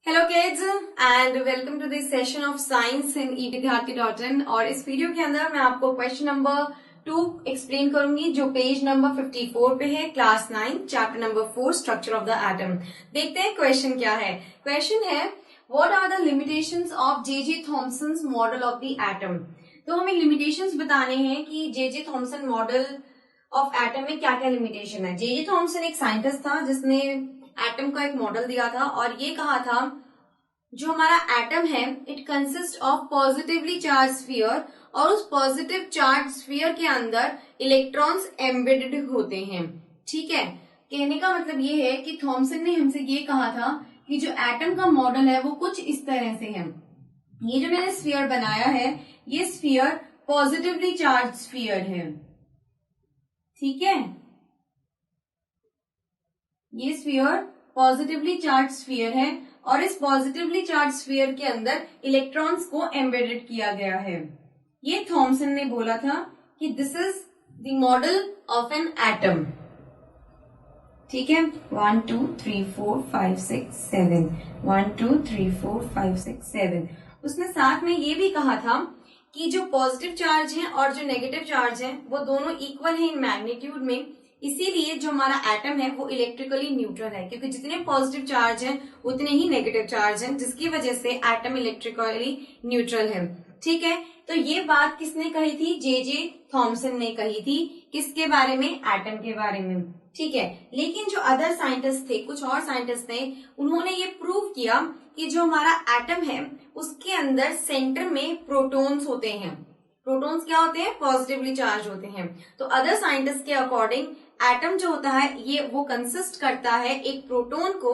Hello kids and welcome to this session of science in evidyarthi.in। और इस video के अंदर मैं आपको क्वेश्चन नंबर 2 एक्सप्लेन करूंगी जो पेज नंबर 54 पे है, class 9 chapter number 4 structure of the atom. देखते हैं क्वेश्चन क्या है। क्वेश्चन है what are the limitations of J Thomson's model of the atom. तो हमें लिमिटेशंस बताने हैं कि J Thomson model of atom में क्या क्या लिमिटेशन है। जे थॉमसन एक साइंटिस्ट था जिसने एटम का एक मॉडल दिया था और ये कहा था जो हमारा एटम है it consist of positively charge sphere और उस पॉजिटिव चार्ज स्फीयर के अंदर इलेक्ट्रॉन्स एम्बेडेड होते हैं। ठीक है, कहने का मतलब ये है कि थॉमसन ने हमसे ये कहा था कि जो एटम का मॉडल है वो कुछ इस तरह से है। ये जो मैंने स्फीयर बनाया है ये स्फीयर पॉजिटिवली चार्ज स्फीयर है। ठीक है, ये स्फीयर पॉजिटिवली चार्ज स्फीयर है और इस पॉजिटिवली चार्ज स्फीयर के अंदर इलेक्ट्रॉन्स को एम्बेडेड किया गया है। ये थॉमसन ने बोला था कि this is the model of an atom. ठीक है, 1 2 3 4 5 6 7 1 2 3 4 5 6 7। उसने साथ में ये भी कहा था कि जो पॉजिटिव चार्ज है और जो नेगेटिव चार्ज है वो दोनों इक्वल है इन मैग्नीट्यूड में, इसीलिए जो हमारा एटम है वो इलेक्ट्रिकली न्यूट्रल है क्योंकि जितने पॉजिटिव चार्ज हैं उतने ही नेगेटिव चार्ज हैं, जिसकी वजह से एटम इलेक्ट्रिकली न्यूट्रल है। ठीक है, तो ये बात किसने कही थी? जे थॉमसन ने कही थी। किसके बारे में? एटम के बारे में। ठीक है, लेकिन जो अदर साइंटिस्ट थे, कुछ और साइंटिस्ट थे, उन्होंने ये प्रूव किया कि जो हमारा एटम है उसके अंदर सेंटर में प्रोटॉन्स होते हैं। प्रोटॉन्स क्या होते हैं? पॉजिटिवली चार्ज होते हैं। तो अदर साइंटिस्ट के अकॉर्डिंग एटम जो होता है ये वो कंसिस्ट करता है एक प्रोटॉन को।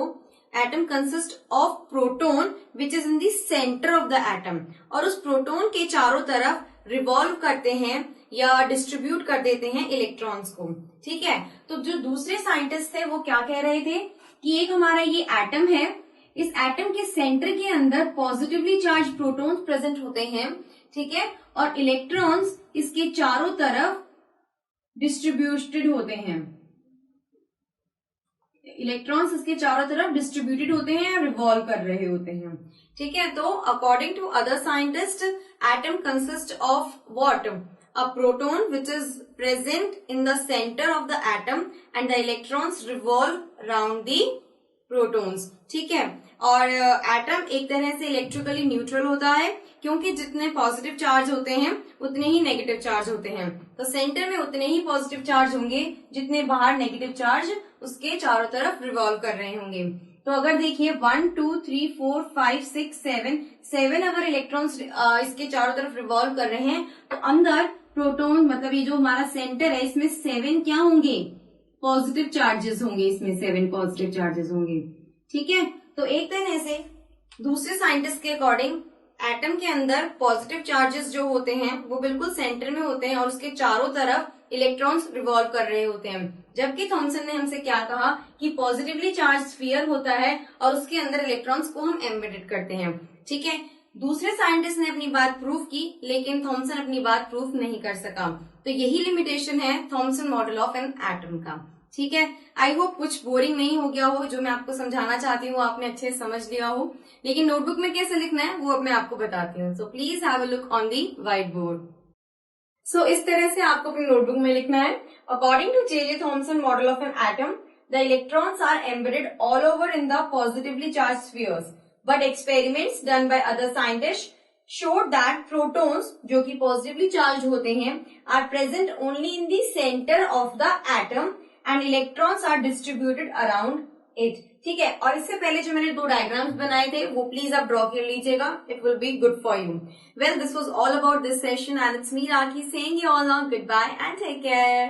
Atom consist of proton which is in the centre of the atom और उस प्रोटॉन के चारों तरफ रिवॉल्व करते हैं या डिस्ट्रीब्यूट कर देते हैं इलेक्ट्रॉन्स को। ठीक है, तो जो दूसरे साइंटिस्ट थे वो क्या कह रहे थे कि एक हमारा ये एटम है, इस एटम के सेंटर के अंदर पॉजिटिवली चार्ज प्रोटॉन्स प्रेजेंट होते हैं। ठीक है, और इलेक्ट्रॉन्स इसके चारों तरफ डिस्ट्रीब्यूटेड होते हैं। इलेक्ट्रॉन्स इसके चारों तरफ डिस्ट्रीब्यूटेड होते हैं या रिवॉल्व कर रहे होते हैं। ठीक है, तो according to other scientist atom consist of what? A proton which is present in the centre of the atom and the electrons revolve around the protons. ठीक है, और एटम एक तरह से इलेक्ट्रिकली न्यूट्रल होता है क्योंकि जितने पॉजिटिव चार्ज होते हैं उतने ही नेगेटिव चार्ज होते हैं। तो सेंटर में उतने ही पॉजिटिव चार्ज होंगे जितने बाहर नेगेटिव चार्ज उसके चारों तरफ रिवॉल्व कर रहे होंगे। तो अगर देखिए 1 2 3 4 5 6 7 अगर इलेक्ट्रॉन्स इसके चारों तरफ रिवॉल्व कर रहे हैं तो अंदर प्रोटॉन मतलब ये जो हमारा सेंटर है इसमें 7 क्या होंगे? पॉजिटिव चार्जेस होंगे। इसमें 7 पॉजिटिव चार्जेस होंगे। ठीक है, तो एक तरह से दूसरे साइंटिस्ट के अकॉर्डिंग एटम के अंदर पॉजिटिव चार्जेस जो होते हैं वो बिल्कुल सेंटर में होते हैं और उसके चारों तरफ इलेक्ट्रॉन्स रिवॉल्व कर रहे होते हैं। जबकि थॉमसन ने हमसे क्या कहा कि पॉजिटिवली चार्ज स्फीयर होता है और उसके अंदर इलेक्ट्रॉन्स को हम एम्बेडेड करते हैं। ठीक है, दूसरे साइंटिस्ट ने अपनी बात प्रूव की लेकिन थॉमसन अपनी बात प्रूव नहीं कर सका। तो यही लिमिटेशन है Thompson model of an atom का। ठीक है, आई होप कुछ बोरिंग नहीं हो गया हो, जो मैं आपको समझाना चाहती हूँ आपने अच्छे से समझ लिया हो। लेकिन नोटबुक में कैसे लिखना है वो अब मैं आपको बताती हूँ। So please have a look on the white board. So इस तरह से आपको अपनी नोटबुक में लिखना है। According to J Thomson model of an atom the electrons are embedded all over in the positively charge spheres but experiments done by other scientist showed that protons जो कि पॉजिटिवली चार्ज होते हैं are present only in the center of the atom and electrons are distributed around it। ठीक है, और इससे पहले जो मैंने 2 डायग्राम्स बनाए थे वो प्लीज आप ड्रॉ कर लीजिएगा, it will be good for you. Well, this was all about this session and it's me rakhi saying you all now goodbye and take care।